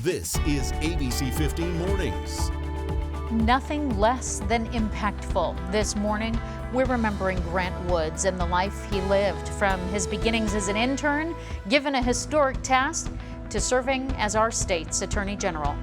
This is ABC15 Mornings. Nothing less than impactful. This morning, we're remembering Grant Woods and the life he lived, from his beginnings as an intern, given a historic task, to serving as our state's Attorney General.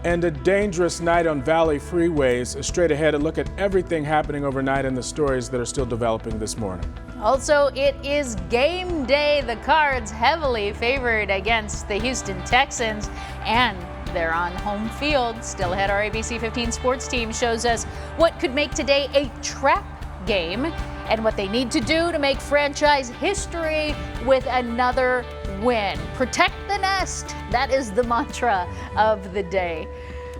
And a dangerous night on Valley freeways. Straight ahead, a look at everything happening overnight and the stories that are still developing this morning. Also, it is game day. The Cards heavily favored against the Houston Texans, and they're on home field. Still ahead, our ABC 15 sports team shows us what could make today a trap game and what they need to do to make franchise history with another win. Protect the nest. That is the mantra of the day.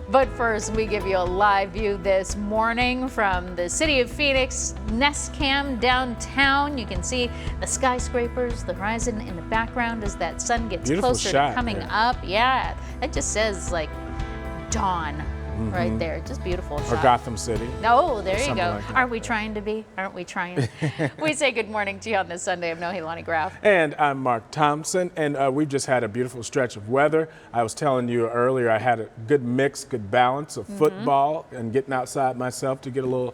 But first, we give you a live view this morning from the city of Phoenix Nest Cam downtown. You can see the skyscrapers, the horizon in the background as that sun gets Beautiful closer shot, to coming up. Yeah, it just says like dawn right there. Just beautiful shot. Or Gotham City. Oh, there you go. Like Aren't we trying to be? Aren't we trying? We say good morning to you on this Sunday. I'm Nohelani Graff. And I'm Mark Thompson, and we've just had a beautiful stretch of weather. I was telling you earlier, I had a good mix, good balance of football and getting outside myself to get a little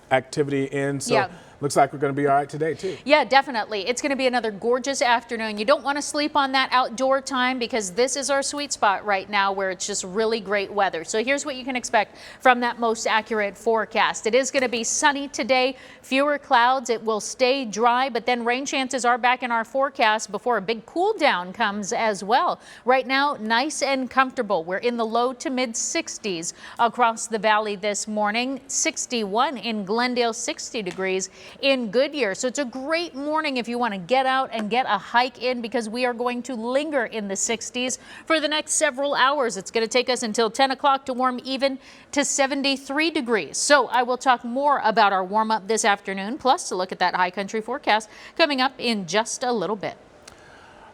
activity in. So looks like we're going to be all right today, too. Yeah, definitely. It's going to be another gorgeous afternoon. You don't want to sleep on that outdoor time because this is our sweet spot right now where it's just really great weather. So here's what you can expect from that most accurate forecast. It is going to be sunny today, fewer clouds. It will stay dry, but then rain chances are back in our forecast before a big cool down comes as well. Right now, nice and comfortable. We're in the low to mid 60s across the valley this morning. 61 in Glendale, 60 degrees in Goodyear. So it's a great morning if you want to get out and get a hike in, because we are going to linger in the 60s for the next several hours. It's going to take us until 10 o'clock to warm even to 73 degrees. So I will talk more about our warm up this afternoon, plus to look at that high country forecast coming up in just a little bit.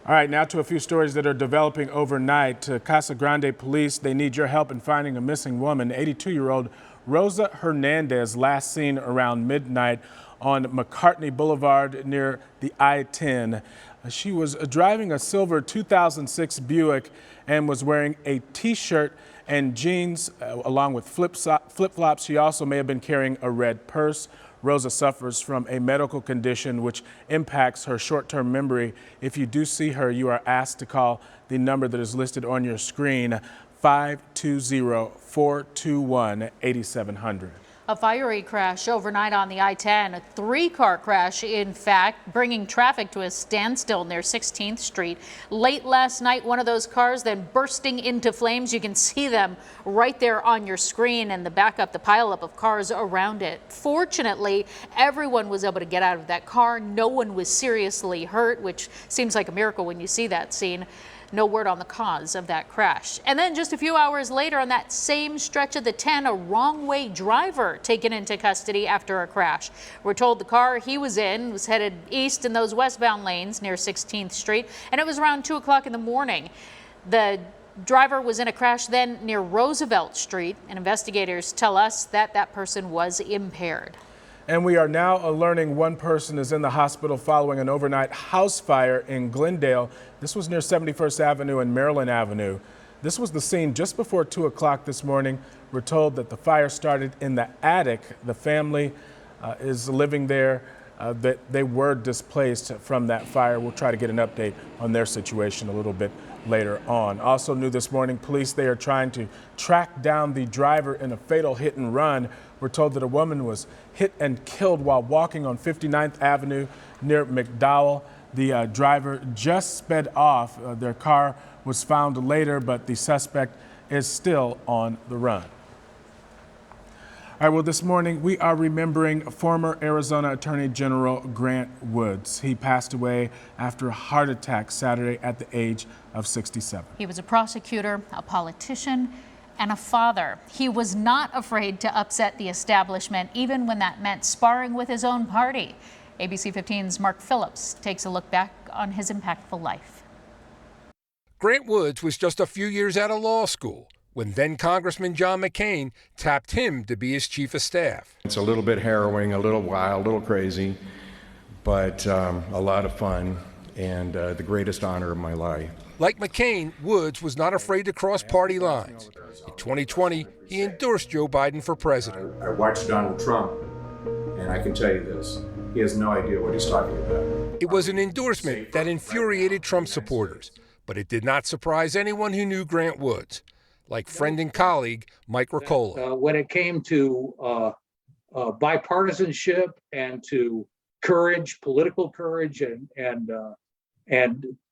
All right, now to a few stories that are developing overnight. Casa Grande police, they need your help in finding a missing woman. 82-year-old Rosa Hernandez, last seen around midnight on McCartney Boulevard near the I-10. She was driving a silver 2006 Buick and was wearing a t-shirt and jeans along with flip-flops. She also may have been carrying a red purse. Rosa suffers from a medical condition which impacts her short-term memory. If you do see her, you are asked to call the number that is listed on your screen, 520-421-8700. A fiery crash overnight on the I-10, a three-car crash, in fact, bringing traffic to a standstill near 16th Street. Late last night, one of those cars then bursting into flames. You can see them right there on your screen, and the pileup of cars around it. Fortunately, everyone was able to get out of that car. No one was seriously hurt, which seems like a miracle when you see that scene. No word on the cause of that crash. And then just a few hours later on that same stretch of the 10, a wrong-way driver taken into custody after a crash. We're told the car he was in was headed east in those westbound lanes near 16th Street, and it was around 2 o'clock in the morning. The driver was in a crash then near Roosevelt Street, and investigators tell us that that person was impaired. And we are now learning one person is in the hospital following an overnight house fire in Glendale. This was near 71st Avenue and Maryland Avenue. This was the scene just before 2 o'clock this morning. We're told that the fire started in the attic. The family is living there. That they were displaced from that fire. We'll try to get an update on their situation a little bit later on. Also new this morning, police, they are trying to track down the driver in a fatal hit and run. We're told that a woman was hit and killed while walking on 59th Avenue near McDowell. The driver just sped off. Their car was found later, but the suspect is still on the run. All right, well, this morning we are remembering former Arizona Attorney General Grant Woods. He passed away after a heart attack Saturday at the age of 67. He was a prosecutor, a politician, and a father. He was not afraid to upset the establishment, even when that meant sparring with his own party. ABC 15's Mark Phillips takes a look back on his impactful life. Grant Woods was just a few years out of law school when then Congressman John McCain tapped him to be his chief of staff. It's a little bit harrowing, a little wild, a little crazy, but a lot of fun and the greatest honor of my life. Like McCain, Woods was not afraid to cross party lines. In 2020, he endorsed Joe Biden for president. I watched Donald Trump, and I can tell you this, he has no idea what he's talking about. It was an endorsement that infuriated Trump supporters, but it did not surprise anyone who knew Grant Woods, like friend and colleague Mike Ricola. When it came to bipartisanship and to courage, political courage, and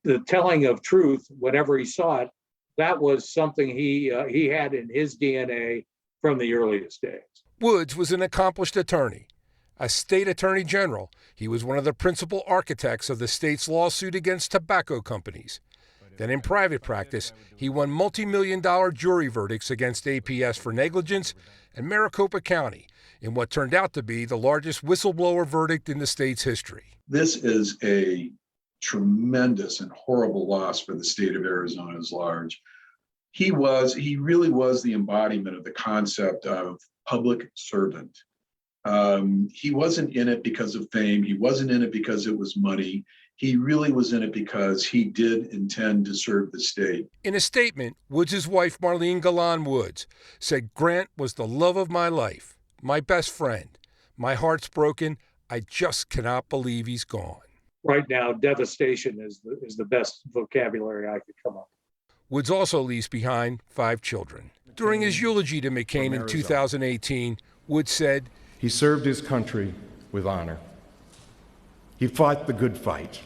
the telling of truth whenever he saw it, that was something he had in his DNA from the earliest days. Woods was an accomplished attorney. As state attorney general, he was one of the principal architects of the state's lawsuit against tobacco companies. Then in private practice, he won multi-million-dollar jury verdicts against APS for negligence and Maricopa County in what turned out to be the largest whistleblower verdict in the state's history. This is a tremendous and horrible loss for the state of Arizona as large. He really was the embodiment of the concept of public servant. He wasn't in it because of fame. He wasn't in it because it was money. He really was in it because he did intend to serve the state. In a statement, Woods' wife, Marlene Galan Woods, said, "Grant was the love of my life, my best friend. My heart's broken. I just cannot believe he's gone." Right now, devastation is the best vocabulary I could come up with. Woods also leaves behind 5 children. During his eulogy to McCain in 2018, Woods said, He served his country with honor. He fought the good fight.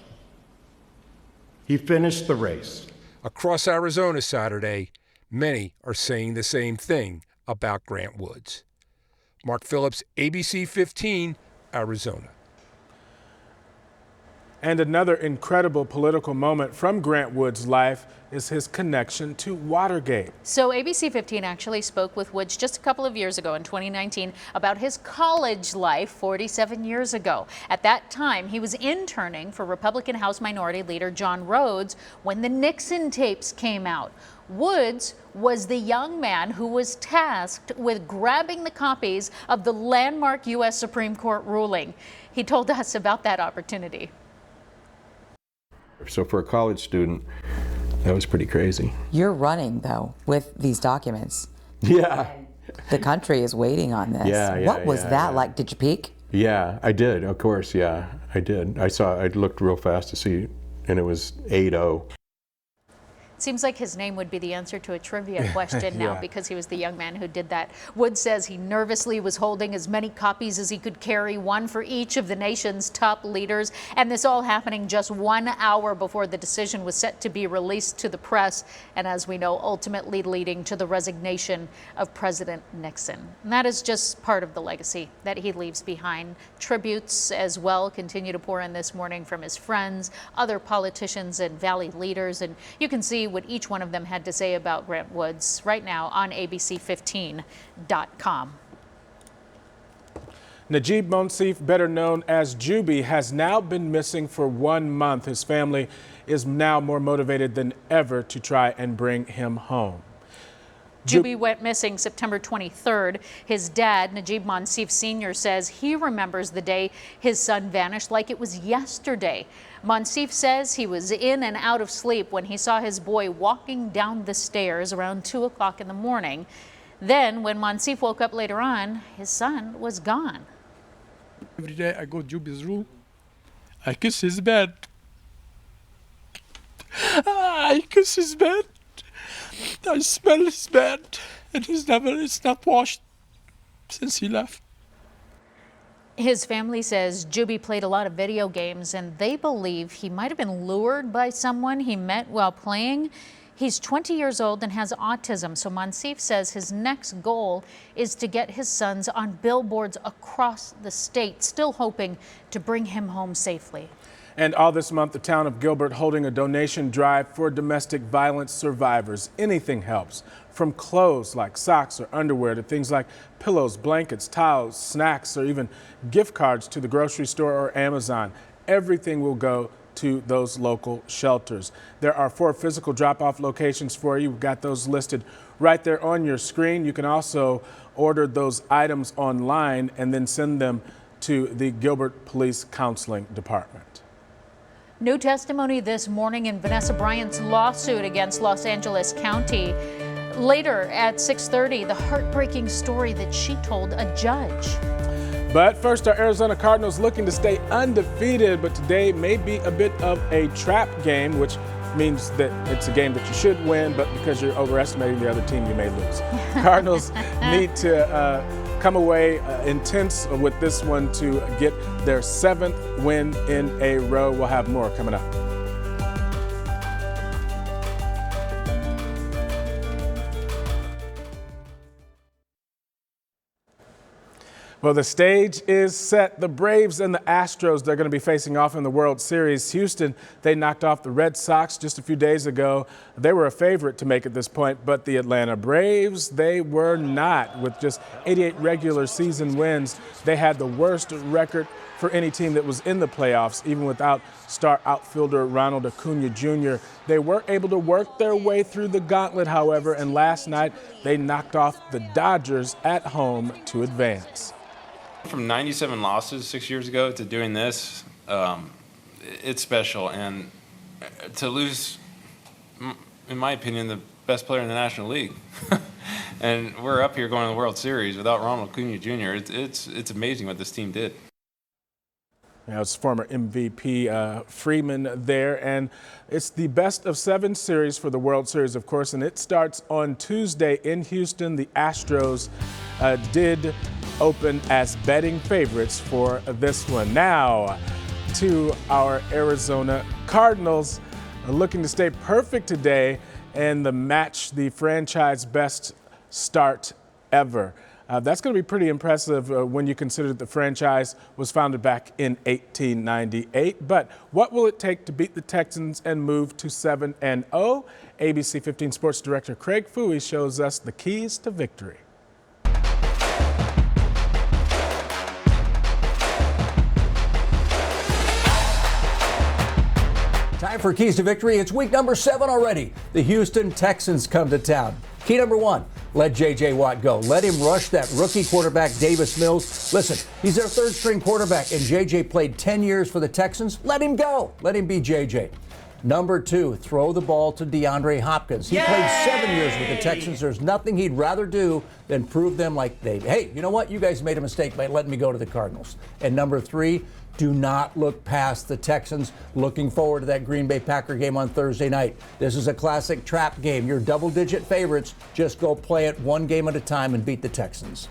He finished the race. Across Arizona Saturday, many are saying the same thing about Grant Woods. Mark Phillips, ABC 15, Arizona. And another incredible political moment from Grant Woods' life is his connection to Watergate. So ABC 15 actually spoke with Woods just a couple of years ago in 2019 about his college life 47 years ago. At that time, he was interning for Republican House Minority Leader John Rhodes when the Nixon tapes came out. Woods was the young man who was tasked with grabbing the copies of the landmark U.S. Supreme Court ruling. He told us about that opportunity. So for a college student, that was pretty crazy. You're running, though, with these documents. Yeah. The country is waiting on this. What was that like? Did you peek? Yeah, I did, of course, yeah, I did. I looked real fast to see, and it was 8-0. Seems like his name would be the answer to a trivia question now because he was the young man who did that. Woods says he nervously was holding as many copies as he could carry, one for each of the nation's top leaders. And this all happening just 1 hour before the decision was set to be released to the press. And as we know, ultimately leading to the resignation of President Nixon. And that is just part of the legacy that he leaves behind. Tributes as well continue to pour in this morning from his friends, other politicians and Valley leaders. And you can see what each one of them had to say about Grant Woods right now on ABC15.com. Najib Monsif, better known as Juby, has now been missing for 1 month. His family is now more motivated than ever to try and bring him home. Juby went missing September 23rd. His dad, Najib Monsif Sr., says he remembers the day his son vanished like it was yesterday. Monsif says he was in and out of sleep when he saw his boy walking down the stairs around 2 o'clock in the morning. Then, when Monsif woke up later on, his son was gone. Every day I go to Juby's room, I kiss his bed. I kiss his bed. I smell his bed, and it's not washed since he left. His family says Juby played a lot of video games, and they believe he might have been lured by someone he met while playing. He's 20 years old and has autism, so Monsif says his next goal is to get his sons on billboards across the state, still hoping to bring him home safely. And all this month, the town of Gilbert holding a donation drive for domestic violence survivors. Anything helps, from clothes like socks or underwear to things like pillows, blankets, towels, snacks, or even gift cards to the grocery store or Amazon. Everything will go to those local shelters. There are 4 physical drop-off locations for you. We've got those listed right there on your screen. You can also order those items online and then send them to the Gilbert Police Counseling Department. New testimony this morning in Vanessa Bryant's lawsuit against Los Angeles County. Later at 6:30, the heartbreaking story that she told a judge. But first, our Arizona Cardinals looking to stay undefeated, but today may be a bit of a trap game, which means that it's a game that you should win, but because you're overestimating the other team, you may lose. Cardinals need to come away intense with this one to get their 7th win in a row. We'll have more coming up. Well, the stage is set. The Braves and the Astros, they're going to be facing off in the World Series. Houston, they knocked off the Red Sox just a few days ago. They were a favorite to make it this point, but the Atlanta Braves, they were not. With just 88 regular season wins, they had the worst record for any team that was in the playoffs, even without star outfielder Ronald Acuna Jr. They were able to work their way through the gauntlet, however, and last night they knocked off the Dodgers at home to advance. From 97 losses 6 years ago to doing this, it's special. And to lose, in my opinion, the best player in the National League. And we're up here going to the World Series without Ronald Acuna Jr. It's amazing what this team did. Now, it's former MVP Freeman there, and it's the best of 7 series for the World Series, of course, and it starts on Tuesday in Houston. The Astros did open as betting favorites for this one. Now to our Arizona Cardinals, looking to stay perfect today and match the franchise best start ever. That's going to be pretty impressive when you consider that the franchise was founded back in 1898. But what will it take to beat the Texans and move to 7-0? ABC 15 Sports Director Craig Fouie shows us the keys to victory. Time for Keys to Victory. It's week number 7 already. The Houston Texans come to town. Key number 1, let J.J. Watt go. Let him rush that rookie quarterback, Davis Mills. Listen, he's their 3rd-string quarterback, and J.J. played 10 years for the Texans. Let him go. Let him be J.J. Number 2, throw the ball to DeAndre Hopkins. He played 7 years with the Texans. There's nothing he'd rather do than prove them like hey, you know what? You guys made a mistake by letting me go to the Cardinals. And number 3, do not look past the Texans. Looking forward to that Green Bay Packer game on Thursday night. This is a classic trap game. You're double-digit favorites. Just go play it one game at a time and beat the Texans.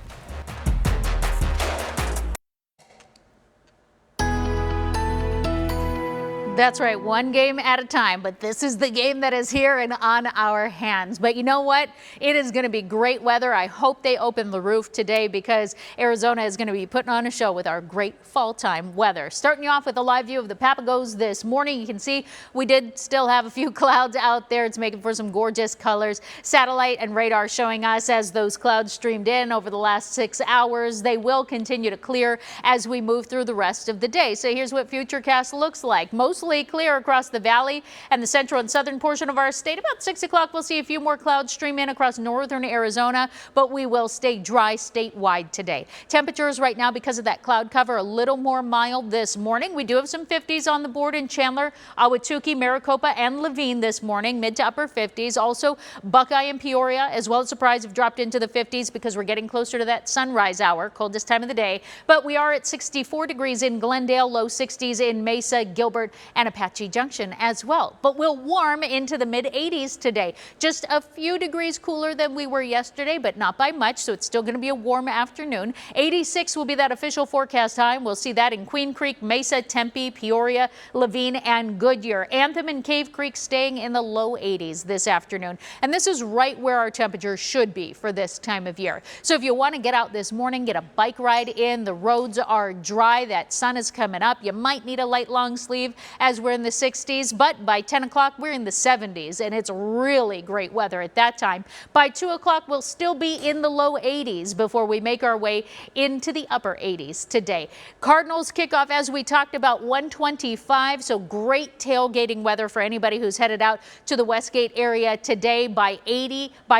That's right, one game at a time, but this is the game that is here and on our hands. But you know what? It is going to be great weather. I hope they open the roof today because Arizona is going to be putting on a show with our great fall time weather. Starting you off with a live view of the Papagos this morning. You can see we did still have a few clouds out there. It's making for some gorgeous colors. Satellite and radar showing us as those clouds streamed in over the last 6 hours. They will continue to clear as we move through the rest of the day. So here's what Futurecast looks like. Mostly clear across the valley and the central and southern portion of our state. About 6 o'clock, we'll see a few more clouds stream in across northern Arizona, but we will stay dry statewide today. Temperatures right now, because of that cloud cover, a little more mild this morning. We do have some 50s on the board in Chandler, Ahwatukee, Maricopa, and Levine this morning, mid to upper 50s. Also, Buckeye and Peoria, as well as Surprise, have dropped into the 50s because we're getting closer to that sunrise hour, coldest time of the day. But we are at 64 degrees in Glendale, low 60s in Mesa, Gilbert, and Apache Junction as well. But we'll warm into the mid 80s today. Just a few degrees cooler than we were yesterday, but not by much, so it's still going to be a warm afternoon. 86 will be that official forecast time. We'll see that in Queen Creek, Mesa, Tempe, Peoria, Levine, and Goodyear. Anthem and Cave Creek staying in the low 80s this afternoon. And this is right where our temperatures should be for this time of year. So if you want to get out this morning, get a bike ride in. The roads are dry. That sun is coming up. You might need a light long sleeve as we're in the 60s, but by 10 o'clock, we're in the 70s, and it's really great weather at that time. By 2 o'clock, we'll still be in the low 80s before we make our way into the upper 80s today. Cardinals kickoff, as we talked about, 1:25, so great tailgating weather for anybody who's headed out to the Westgate area today. By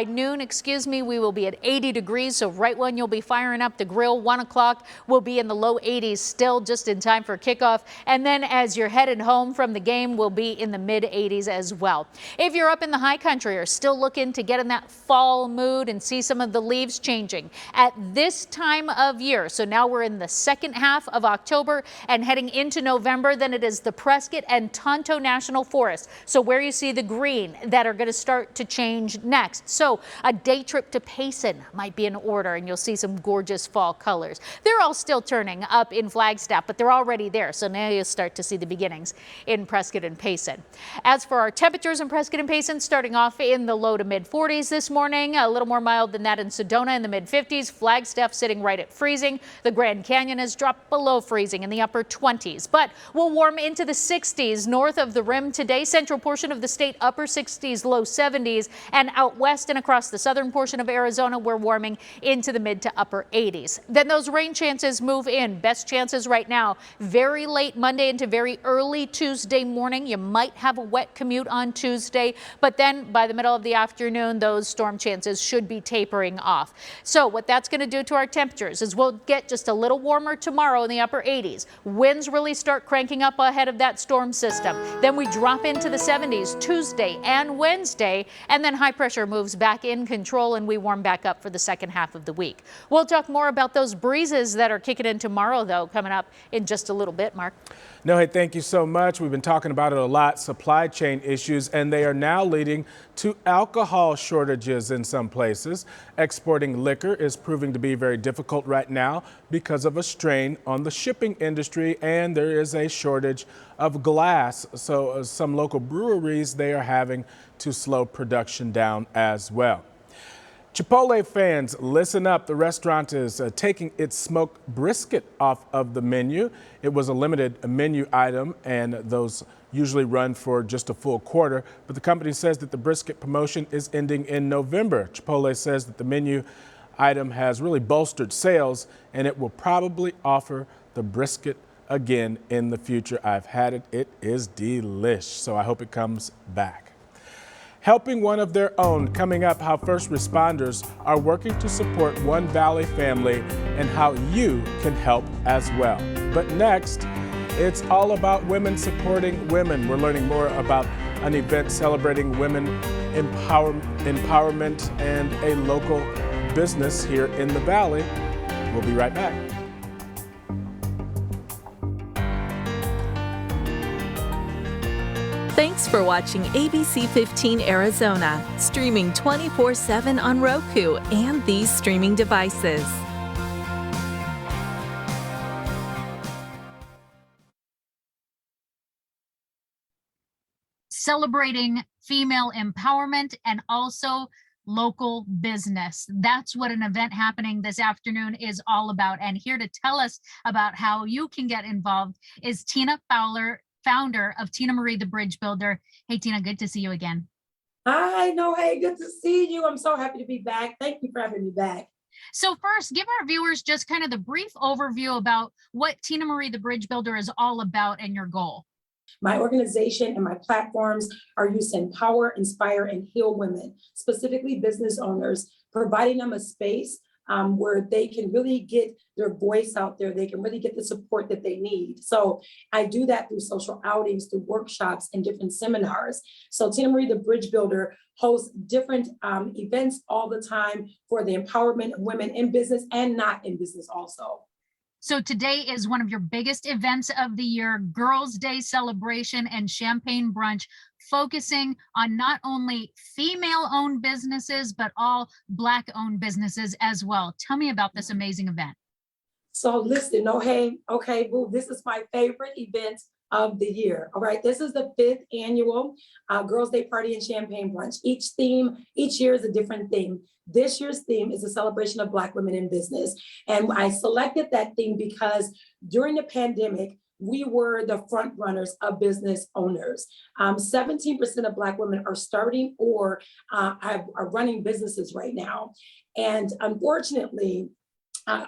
noon, we will be at 80 degrees, so right when you'll be firing up the grill, 1 o'clock, we'll be in the low 80s still, just in time for kickoff. And then as you're headed home from the game will be in the mid 80s as well. If you're up in the high country or still looking to get in that fall mood and see some of the leaves changing at this time of year, so now we're in the second half of October and heading into November, then it is the Prescott and Tonto National Forest. So where you see the green that are going to start to change next. So a day trip to Payson might be in order, and you'll see some gorgeous fall colors. They're all still turning up in Flagstaff, but they're already there. So now you'll start to see the beginnings in Prescott and Payson. As for our temperatures in Prescott and Payson, starting off in the low to mid 40s this morning, a little more mild than that in Sedona in the mid 50s. Flagstaff sitting right at freezing. The Grand Canyon has dropped below freezing in the upper 20s, but we'll warm into the 60s north of the rim today. Central portion of the state upper 60s, low 70s, and out west and across the southern portion of Arizona, we're warming into the mid to upper 80s. Then those rain chances move in. Best chances right now, very late Monday into very early Tuesday morning. You might have a wet commute on Tuesday, but then by the middle of the afternoon, those storm chances should be tapering off. So what that's going to do to our temperatures is we'll get just a little warmer tomorrow in the upper 80s. Winds really start cranking up ahead of that storm system. Then we drop into the 70s Tuesday and Wednesday, and then high pressure moves back in control and we warm back up for the second half of the week. We'll talk more about those breezes that are kicking in tomorrow, though, coming up in just a little bit. Mark. No, hey, thank you so much. We've been talking about it a lot, supply chain issues, and they are now leading to alcohol shortages in some places. Exporting liquor is proving to be very difficult right now because of a strain on the shipping industry, and there is a shortage of glass. So some local breweries, they are having to slow production down as well. Chipotle fans, listen up. The restaurant is taking its smoked brisket off of the menu. It was a limited menu item, and those usually run for just a full quarter. But the company says that the brisket promotion is ending in November. Chipotle says that the menu item has really bolstered sales, and it will probably offer the brisket again in the future. I've had it. It is delish, so I hope it comes back. Helping one of their own, coming up, how first responders are working to support one Valley family and how you can help as well. But next, it's all about women supporting women. We're learning more about an event celebrating women empowerment and a local business here in the Valley. We'll be right back. Thanks for watching ABC15 Arizona, streaming 24/7 on Roku and these streaming devices. Celebrating female empowerment and also local business. That's what an event happening this afternoon is all about. And here to tell us about how you can get involved is Tina Fowler, founder of Tina Marie, the Bridge Builder. Hey, Tina, good to see you again. Hi, no, hey, good to see you. I'm so happy to be back. Thank you for having me back. So first, give our viewers just kind of the brief overview about what Tina Marie, the Bridge Builder is all about and your goal. My organization and my platforms are used to empower, inspire, and heal women, specifically business owners, providing them a space where they can really get their voice out there. They can really get the support that they need. So I do that through social outings, through workshops and different seminars. So Tina Marie, the Bridge Builder, hosts different events all the time for the empowerment of women in business and not in business also. So today is one of your biggest events of the year, Girls' Day celebration and champagne brunch, focusing on not only female-owned businesses, but all Black-owned businesses as well. Tell me about this amazing event. So listen, okay, boo, this is my favorite event of the year. All right, this is the 5th annual Girls' Day Party and Champagne Brunch. Each year is a different theme. This year's theme is a celebration of Black women in business. And I selected that theme because during the pandemic, we were the front runners of business owners. 17% of Black women are starting or are running businesses right now. And unfortunately,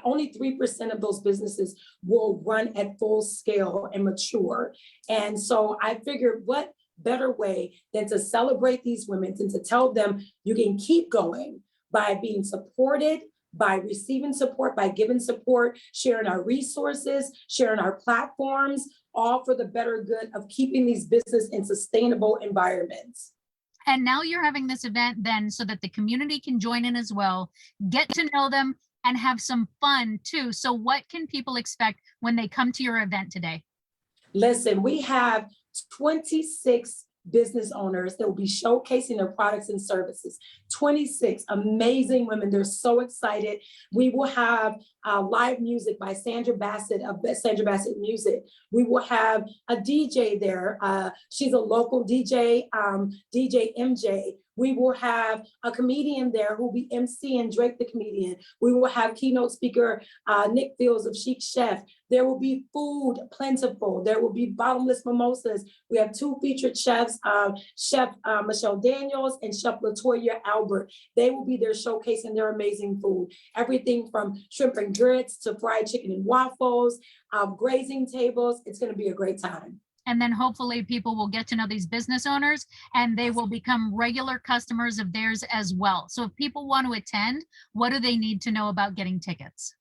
only 3% of those businesses will run at full scale and mature. And so I figured, what better way than to celebrate these women and to tell them you can keep going by being supported, by receiving support, by giving support, sharing our resources, sharing our platforms, all for the better good of keeping these business in sustainable environments. And now you're having this event then so that the community can join in as well, get to know them, and have some fun too. So what can people expect when they come to your event today? Listen, we have 26 business owners that will be showcasing their products and services. 26 amazing women. They're so excited. We will have live music by Sandra Bassett of Sandra Bassett Music. We will have a DJ there. She's a local DJ, DJ MJ. We will have a comedian there who will be emceeing Drake the comedian. We will have keynote speaker Nick Fields of Chic Chef. There will be food plentiful. There will be bottomless mimosas. We have 2 featured chefs, Chef Michelle Daniels and Chef Latoya Albert. They will be there showcasing their amazing food. Everything from shrimp and grits to fried chicken and waffles, grazing tables. It's going to be a great time. And then hopefully people will get to know these business owners and they will become regular customers of theirs as well. So if people want to attend, what do they need to know about getting tickets?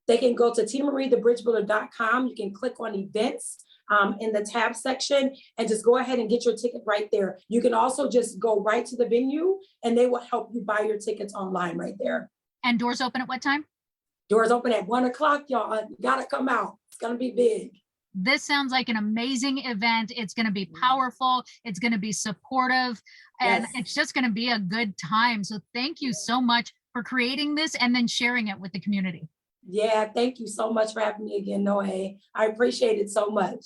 They can go to TMarieTheBridgeBuilder.com. You can click on events in the tab section and just go ahead and get your ticket right there. You can also just go right to the venue and they will help you buy your tickets online right there. And doors open at what time? Doors open at 1 o'clock, y'all. You gotta come out. It's gonna be big. This sounds like an amazing event. It's going to be powerful. It's going to be supportive, and Yes. it's just going to be a good time. So thank you so much for creating this and then sharing it with the community. Yeah, thank you so much for having me again, Noe. I appreciate it so much.